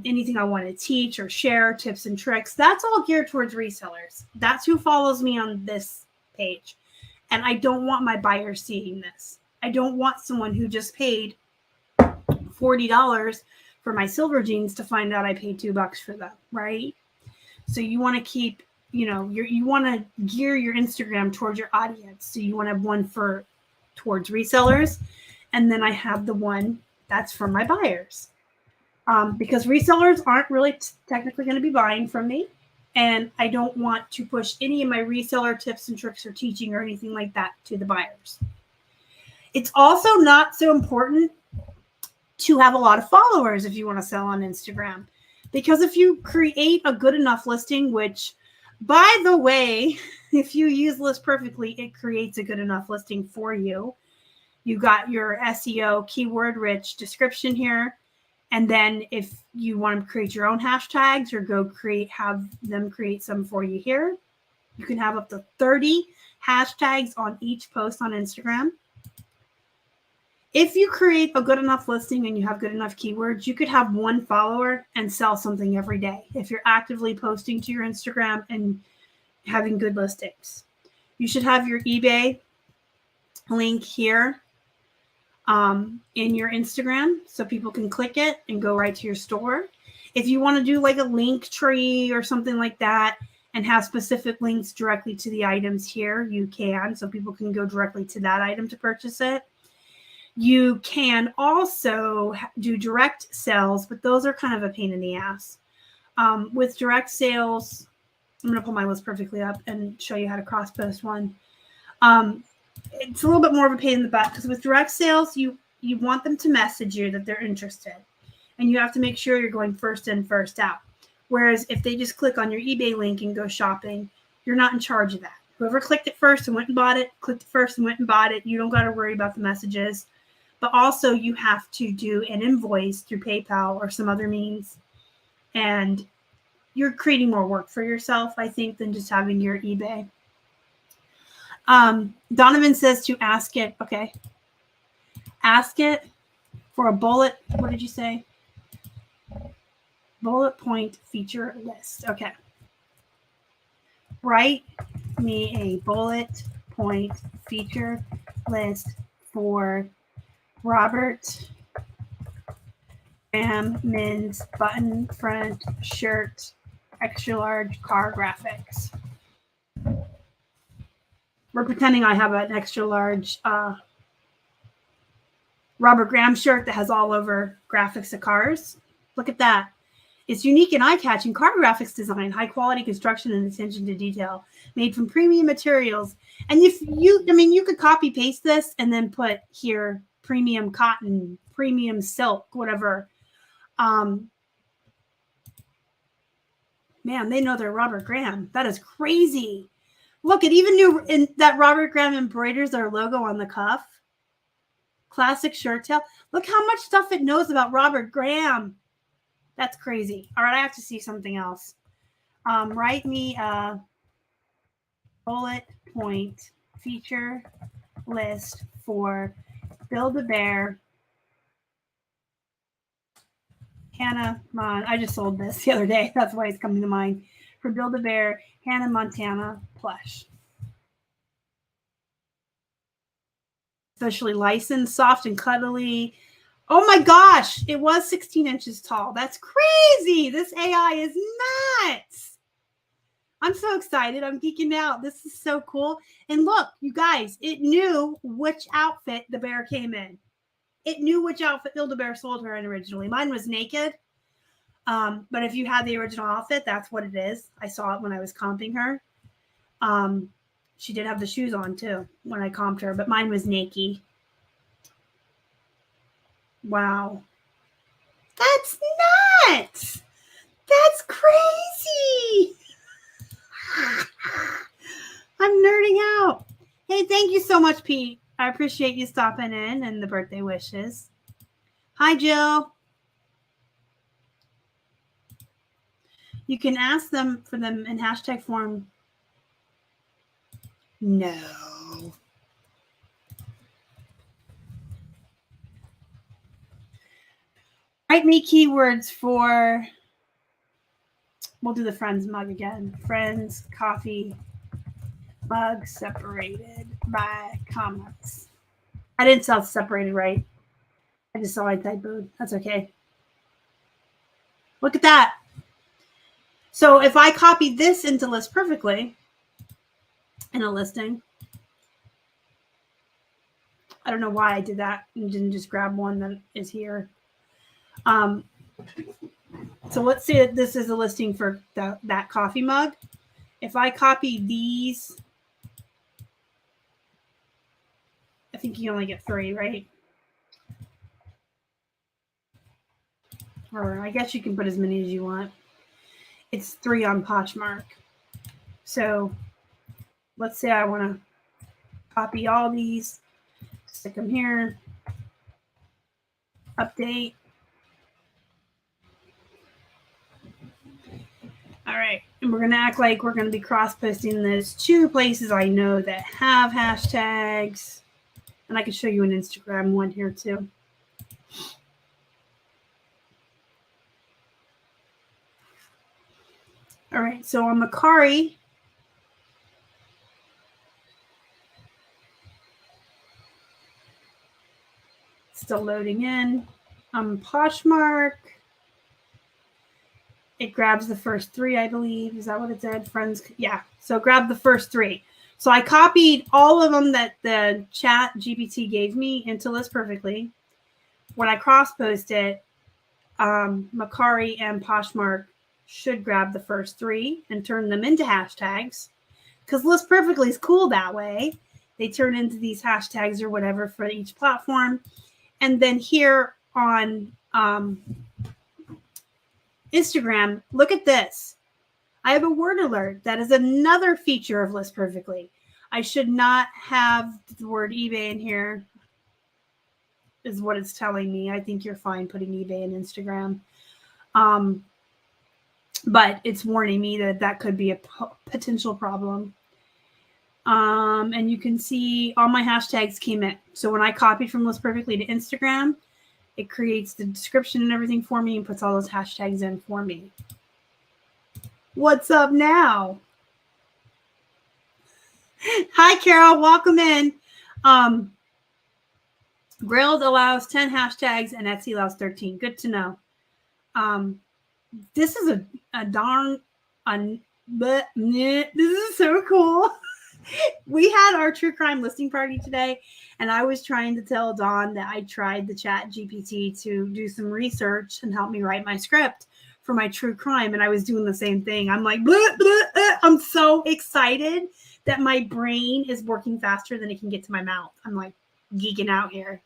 anything I want to teach or share, tips and tricks. That's all geared towards resellers. That's who follows me on this page. And I don't want my buyers seeing this. I don't want someone who just paid $40 for my silver jeans to find out I paid $2 for them, right? So you want to keep, you want to gear your Instagram towards your audience. So you want to have one towards resellers, and then I have the one that's for my buyers. Because resellers aren't really technically going to be buying from me, and I don't want to push any of my reseller tips and tricks or teaching or anything like that to the buyers. It's also not so important to have a lot of followers if you want to sell on Instagram. Because if you create a good enough listing, which, by the way, if you use List Perfectly, it creates a good enough listing for you. You got your SEO keyword-rich description here. And then if you want to create your own hashtags or have them create some for you here, you can have up to 30 hashtags on each post on Instagram. If you create a good enough listing and you have good enough keywords, you could have one follower and sell something every day if you're actively posting to your Instagram and having good listings. You should have your eBay link here in your Instagram so people can click it and go right to your store. If you want to do like a link tree or something like that and have specific links directly to the items here, you can, so people can go directly to that item to purchase it. You can also do direct sales, but those are kind of a pain in the ass. With direct sales, I'm going to pull my list perfectly up and show you how to cross-post one. It's a little bit more of a pain in the butt because with direct sales, you want them to message you that they're interested. And you have to make sure you're going first in, first out. Whereas if they just click on your eBay link and go shopping, you're not in charge of that. Whoever clicked it first and went and bought it, clicked it first and went and bought it. You don't got to worry about the messages. But also you have to do an invoice through PayPal or some other means. And you're creating more work for yourself, I think, than just having your eBay. Donovan says to ask it. Okay. Ask it for a bullet. What did you say? Bullet point feature list. Okay. Write me a bullet point feature list for Robert Graham men's button front shirt, extra large car graphics. We're pretending I have an extra large Robert Graham shirt that has all over graphics of cars. Look at that. It's unique and eye-catching car graphics design, high-quality construction, and attention to detail, made from premium materials. And if you, I mean, you could copy-paste this and then put here premium cotton, premium silk, whatever. Man, they know they're Robert Graham. That is crazy. Look, it even knew in that Robert Graham embroiders their logo on the cuff. Classic shirt tail. Look how much stuff it knows about Robert Graham. That's crazy. All right, I have to see something else. Write me a bullet point feature list for Build-A-Bear Hannah Mon. I just sold this the other day. That's why it's coming to mind. For Build-A-Bear Hannah Montana plush. Especially licensed, soft and cuddly. Oh my gosh, it was 16 inches tall. That's crazy. This AI is nuts. I'm so excited. I'm geeking out. This is so cool. And look, you guys, it knew which outfit the bear came in. It knew which outfit Build-A-Bear sold her in originally. Mine was naked. But if you had the original outfit, that's what it is. I saw it when I was comping her. She did have the shoes on too when I comped her, but mine was naked. Wow. That's nuts. That's crazy. I'm nerding out. Hey, thank you so much, Pete. I appreciate you stopping in and the birthday wishes. Hi, Jill. You can ask them for them in hashtag form. No. Write me keywords for, we'll do the Friends mug again. Friends, coffee, mug separated by commas. I didn't spell separated right. I just saw I typoed. That's okay. Look at that. So if I copy this into List Perfectly in a listing, I don't know why I did that and didn't just grab one that is here. So let's say that this is a listing for that coffee mug. If I copy these, I think you only get 3, right? Or I guess you can put as many as you want. It's 3 on Poshmark. So let's say I want to copy all these, stick them here, update. All right, and we're going to act like we're going to be cross-posting this to places I know that have hashtags. And I can show you an Instagram one here too. All right, so on Macari, still loading in. Poshmark, it grabs the first 3, I believe. Is that what it said? Friends, yeah. So grab the first 3. So I copied all of them that the chat GPT gave me into List Perfectly. When I cross-post it, Macari and Poshmark should grab the first 3 and turn them into hashtags. Because List Perfectly is cool that way. They turn into these hashtags or whatever for each platform. And then here on Instagram, look at this. I have a word alert. That is another feature of List Perfectly. I should not have the word eBay in here, is what it's telling me. I think you're fine putting eBay in Instagram. But it's warning me that that could be a potential problem. And you can see all my hashtags came in. So when I copied from List Perfectly to Instagram, it creates the description and everything for me and puts all those hashtags in for me. What's up now? Hi, Carol. Welcome in. Grilled allows 10 hashtags and Etsy allows 13. Good to know. This is a darn, this is so cool. We had our true crime listing party today, and I was trying to tell Dawn that I tried the chat GPT to do some research and help me write my script for my true crime. And I was doing the same thing. I'm like, bleh, bleh, I'm so excited that my brain is working faster than it can get to my mouth. I'm like geeking out here.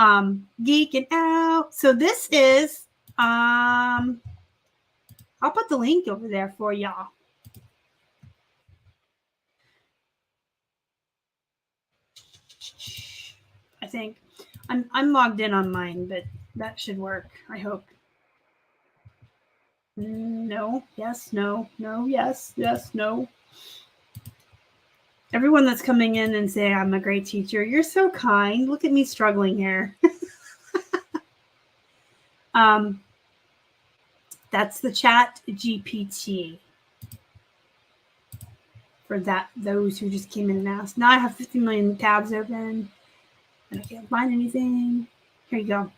Geeking out. So this is, I'll put the link over there for y'all. I think I'm logged in on mine, but that should work. I hope. No, yes, no, no, yes, yes, no. Everyone that's coming in and saying I'm a great teacher, you're so kind. Look at me struggling here. That's the chat GPT for those who just came in and asked. Now I have 50 million tabs open and I can't find anything. Here you go.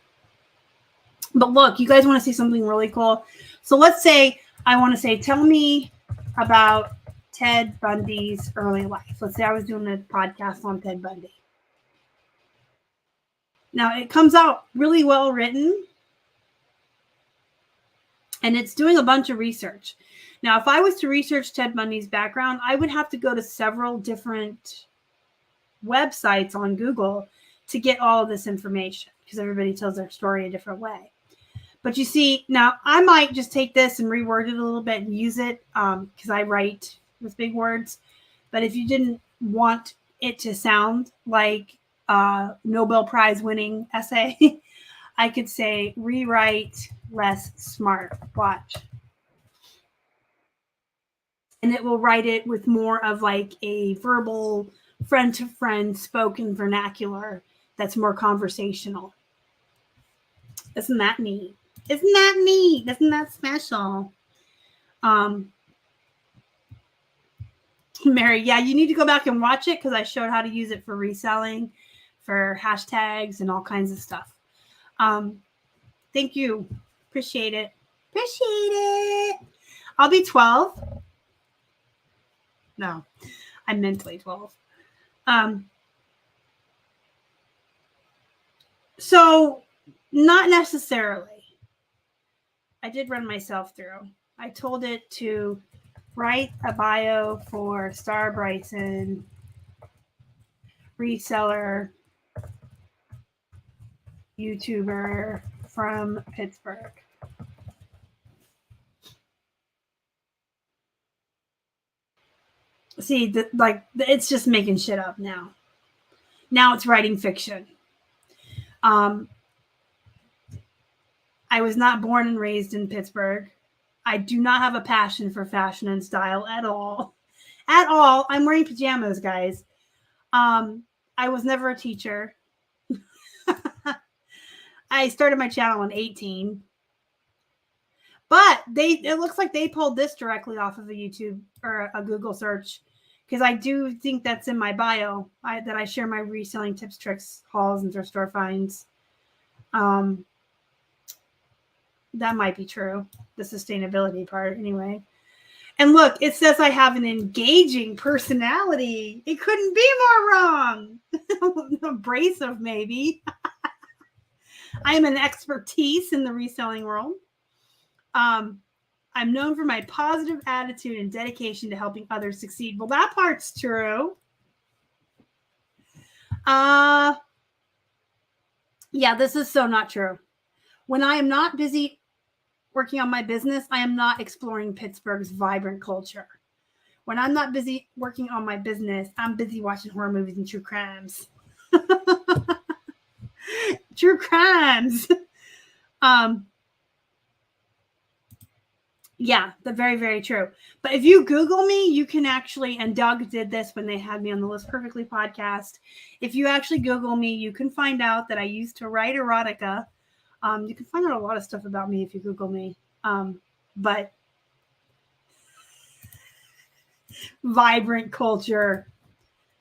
But look, you guys want to see something really cool. So let's say I want to say, tell me about Ted Bundy's early life. Let's say I was doing a podcast on Ted Bundy. Now it comes out really well written and it's doing a bunch of research. Now, if I was to research Ted Bundy's background, I would have to go to several different websites on Google to get all of this information because everybody tells their story a different way. But you see, now I might just take this and reword it a little bit and use it because I write with big words. But if you didn't want it to sound like a Nobel Prize winning essay, I could say rewrite less smart. Watch. And it will write it with more of like a verbal friend to friend spoken vernacular that's more conversational. Isn't that neat? Isn't that neat? Isn't that special? Mary, yeah, you need to go back and watch it because I showed how to use it for reselling, for hashtags, and all kinds of stuff. Thank you. Appreciate it. Appreciate it. I'll be 12. No, I'm mentally 12. So not necessarily. I did run myself through. I told it to write a bio for Star Bryson, reseller, YouTuber from Pittsburgh. See, it's just making shit up now. Now it's writing fiction. I was not born and raised in Pittsburgh. I do not have a passion for fashion and style at all. At all. I'm wearing pajamas, guys. I was never a teacher. I started my channel in 18. But it looks like they pulled this directly off of a YouTube or a Google search because I do think that's in my bio that I share my reselling tips, tricks, hauls, and thrift store finds. That might be true. The sustainability part, anyway. And look, it says I have an engaging personality. It couldn't be more wrong. Abrasive, maybe. I am an expertise in the reselling world. I'm known for my positive attitude and dedication to helping others succeed. Well, that part's true. Yeah, this is so not true. When I am not busy working on my business, I am not exploring Pittsburgh's vibrant culture. When I'm not busy working on my business, I'm busy watching horror movies and true crimes. True crimes. Yeah, the very, very true. But if you Google me, you can actually, and Doug did this when they had me on the List Perfectly podcast. If you actually Google me, you can find out that I used to write erotica. You can find out a lot of stuff about me if you Google me. But Vibrant culture.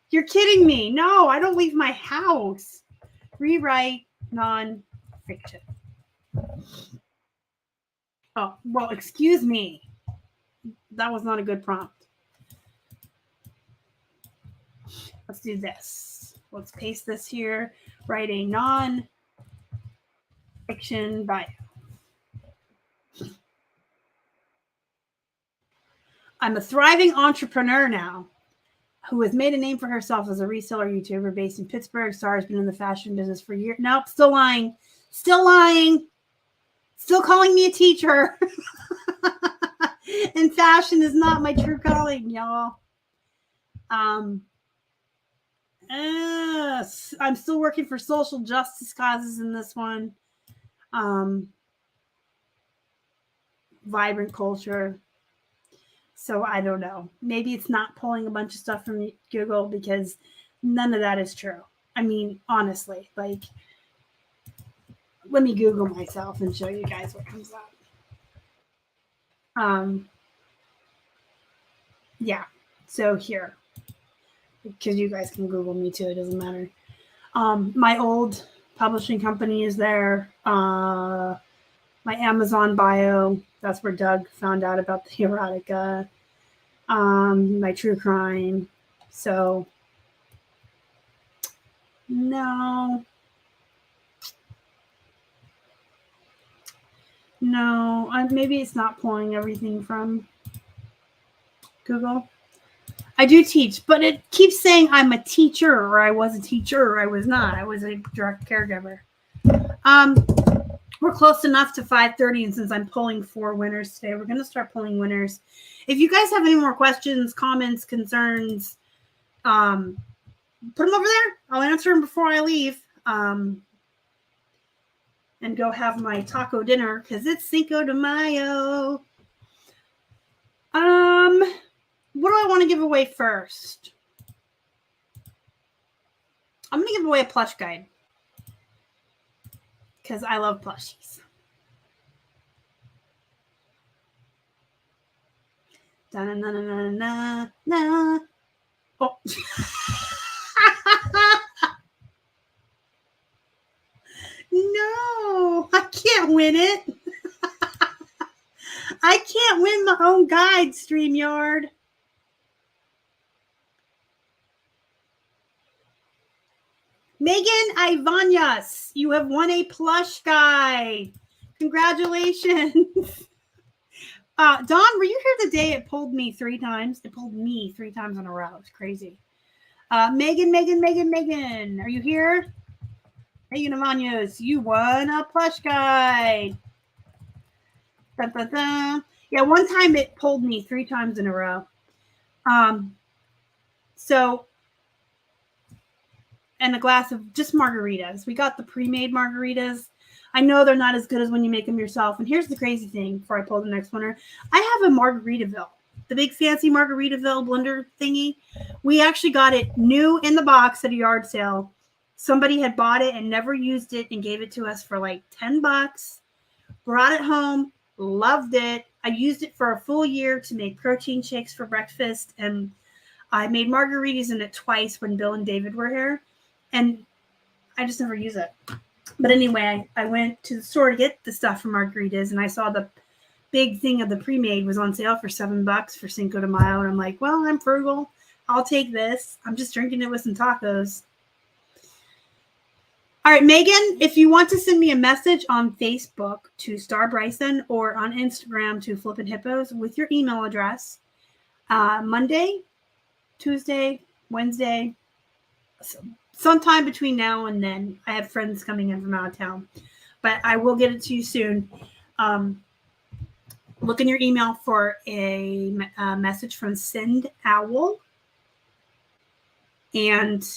You're kidding me. No, I don't leave my house. Rewrite non-fiction. Oh, well, excuse me. That was not a good prompt. Let's do this. Let's paste this here. Write a non-fiction bio. I'm a thriving entrepreneur now who has made a name for herself as a reseller YouTuber based in Pittsburgh. Star has been in the fashion business for years. Nope, still lying. Still lying. Still calling me a teacher. And fashion is not my true calling, y'all. I'm still working for social justice causes in this one. Vibrant culture. So I don't know. Maybe it's not pulling a bunch of stuff from Google because none of that is true. I mean, honestly, like, let me Google myself and show you guys what comes up. Yeah. So here, because you guys can Google me too. It doesn't matter. My old publishing company is there. My Amazon bio. That's where Doug found out about the erotica. My true crime. So no, maybe it's not pulling everything from Google. I do teach, but it keeps saying I'm a teacher, or I was a teacher, or I was not. I was a direct caregiver. We're close enough to 5:30, and since I'm pulling 4 winners today, we're going to start pulling winners. If you guys have any more questions, comments, concerns, put them over there. I'll answer them before I leave. And go have my taco dinner because it's Cinco de Mayo. What do I want to give away first? I'm going to give away a plush guide because I love plushies. Da-na-na-na-na-na. Oh. No, I can't win it. I can't win my own guide, StreamYard. Megan Ivanyas, you have won a plush guide. Congratulations. Dawn, were you here the day it pulled me 3 times? It pulled me 3 times in a row. It's crazy. Megan, are you here? Megan Ivanyas, you won a plush guide. Dun, dun, dun. Yeah, one time it pulled me 3 times in a row. And a glass of just margaritas. We got the pre-made margaritas. I know they're not as good as when you make them yourself. And here's the crazy thing before I pull the next winner. I have a Margaritaville, the big fancy Margaritaville blender thingy. We actually got it new in the box at a yard sale. Somebody had bought it and never used it and gave it to us for like $10. Brought it home, loved it. I used it for a full year to make protein shakes for breakfast. And I made margaritas in it twice when Bill and David were here. And I just never use it. But anyway, I went to the store to get the stuff for margaritas, and I saw the big thing of the pre-made was on sale for $7 for Cinco de Mayo. And I'm like, well, I'm frugal. I'll take this. I'm just drinking it with some tacos. All right, Megan, if you want to send me a message on Facebook to Star Bryson or on Instagram to Flippin Hippos with your email address, Monday, Tuesday, Wednesday, sometime between now and then. I have friends coming in from out of town, but I will get it to you soon. Look in your email for a message from Send Owl. And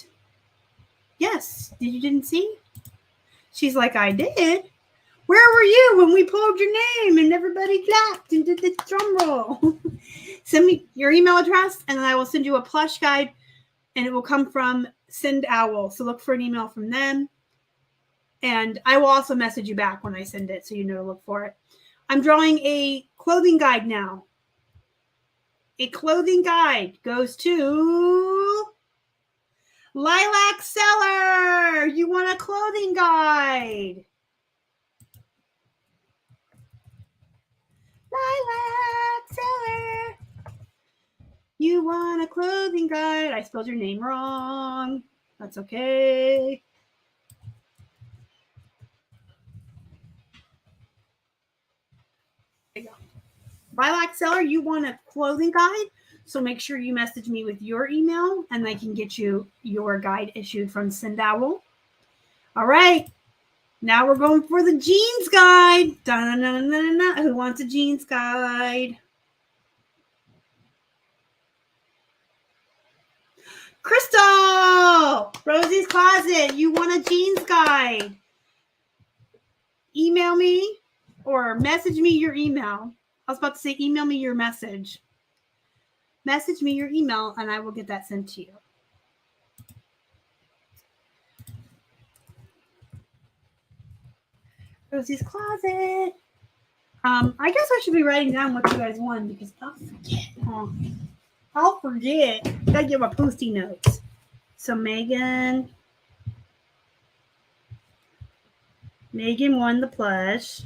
yes, you didn't see? She's like, I did. Where were you when we pulled your name and everybody clapped and did the drum roll? Send me your email address and then I will send you a plush guide, and it will come from Send Owl. So look for an email from them. And I will also message you back when I send it so you know to look for it. I'm drawing a clothing guide now. a clothing guide goes to Lilac Seller. You want a clothing guide. Lilac Seller. You want a clothing guide. I spelled your name wrong. That's okay. There you go. Lilac Seller, you want a clothing guide? So make sure you message me with your email and I can get you your guide issued from Sindowl. All right. Now we're going for the jeans guide. Da-na-na-na-na-na. Who wants a jeans guide? Crystal! Rosie's Closet, you want a jeans guide? Email me or message me your email. I was about to say email me your message. Message me your email and I will get that sent to you. Rosie's Closet. I guess I should be writing down what you guys won because I'll forget. I'll forget. Gotta get my Post-it notes. So Megan won the plush.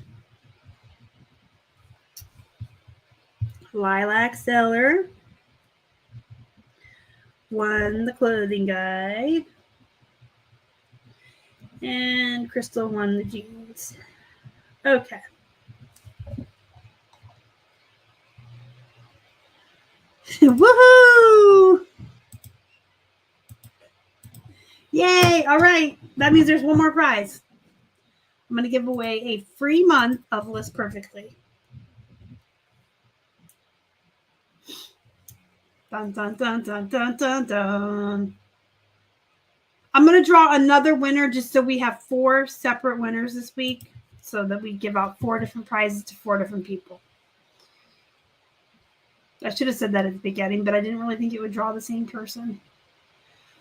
Lilac Seller won the clothing guide. And Crystal won the jeans. Okay. Woohoo! Yay! All right. That means there's one more prize. I'm going to give away a free month of List Perfectly. Dun, dun, dun, dun, dun, dun, dun. I'm going to draw another winner just so we have 4 separate winners this week so that we give out 4 different prizes to 4 different people. I should have said that at the beginning, but I didn't really think it would draw the same person.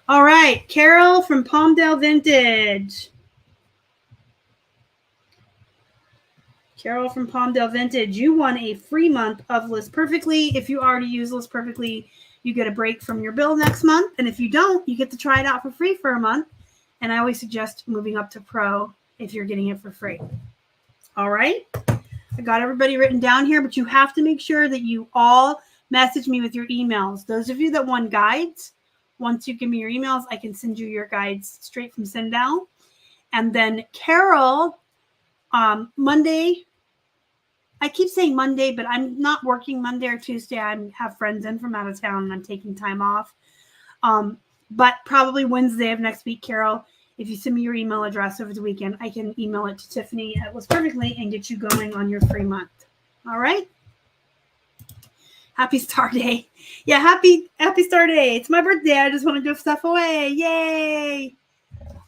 All right. Carol from Palmdale Vintage. Carol from Palmdale Vintage, you won a free month of List Perfectly. If you already use List Perfectly, you get a break from your bill next month. And if you don't, you get to try it out for free for a month. And I always suggest moving up to Pro if you're getting it for free. All right. I got everybody written down here, but you have to make sure that you all message me with your emails. Those of you that won guides, once you give me your emails, I can send you your guides straight from Sindowl. And then Carol, Monday, I keep saying Monday, but I'm not working Monday or Tuesday. I have friends in from out of town and I'm taking time off. But probably Wednesday of next week, Carol, if you send me your email address over the weekend, I can email it to Tiffany at List Perfectly and get you going on your free month. All right? Happy Star Day. Yeah, happy Star Day. It's my birthday. I just want to give stuff away. Yay.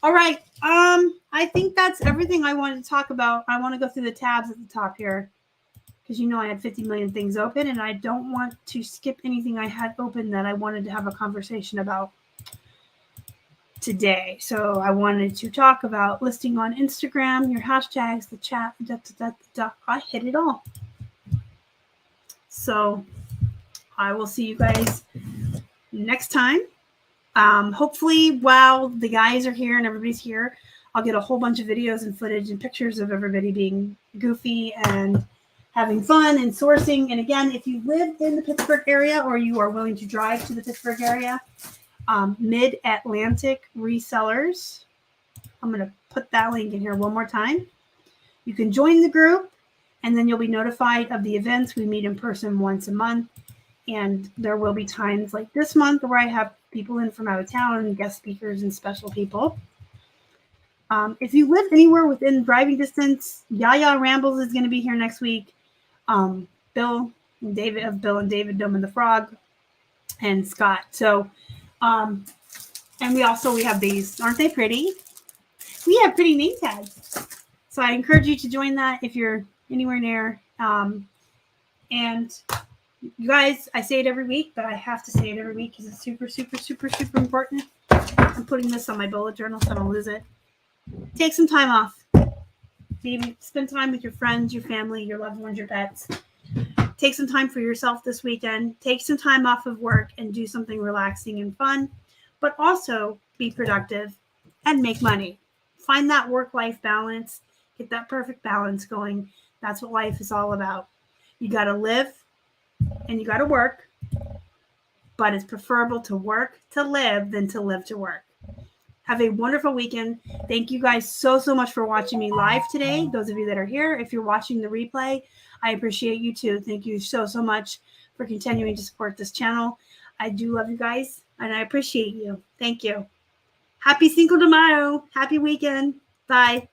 All right. I think that's everything I wanted to talk about. I want to go through the tabs at the top here because you know I had 50 million things open and I don't want to skip anything I had open that I wanted to have a conversation about today. So I wanted to talk about listing on Instagram, your hashtags, the chat, I hit it all. So I will see you guys next time. Hopefully while the guys are here and everybody's here, I'll get a whole bunch of videos and footage and pictures of everybody being goofy and having fun and sourcing. And again, if you live in the Pittsburgh area or you are willing to drive to the Pittsburgh area, Mid-Atlantic Resellers. I'm going to put that link in here one more time. You can join the group and then you'll be notified of the events. We meet in person once a month. And there will be times like this month where I have people in from out of town and guest speakers and special people. If you live anywhere within driving distance, Yaya Rambles is going to be here next week. Bill and David of Bill and David Dome and the Frog and Scott. So, and we have these. Aren't they pretty? We have pretty name tags. So I encourage you to join that if you're anywhere near. And you guys, I say it every week, but I have to say it every week because it's super, super, super, super important. I'm putting this on my bullet journal so I don't lose it. Take some time off. Maybe spend time with your friends, your family, your loved ones, your pets. Take some time for yourself this weekend. Take some time off of work and do something relaxing and fun, but also be productive and make money. Find that work-life balance. Get that perfect balance going. That's what life is all about. You got to live and you got to work, but it's preferable to work to live than to live to work. Have a wonderful weekend. Thank you guys so much for watching me live today. Those of you that are here, if you're watching the replay, I appreciate you too. Thank you so much for continuing to support this channel. I do love you guys, and I appreciate you. Thank you. Happy Cinco de Mayo. Happy weekend. Bye.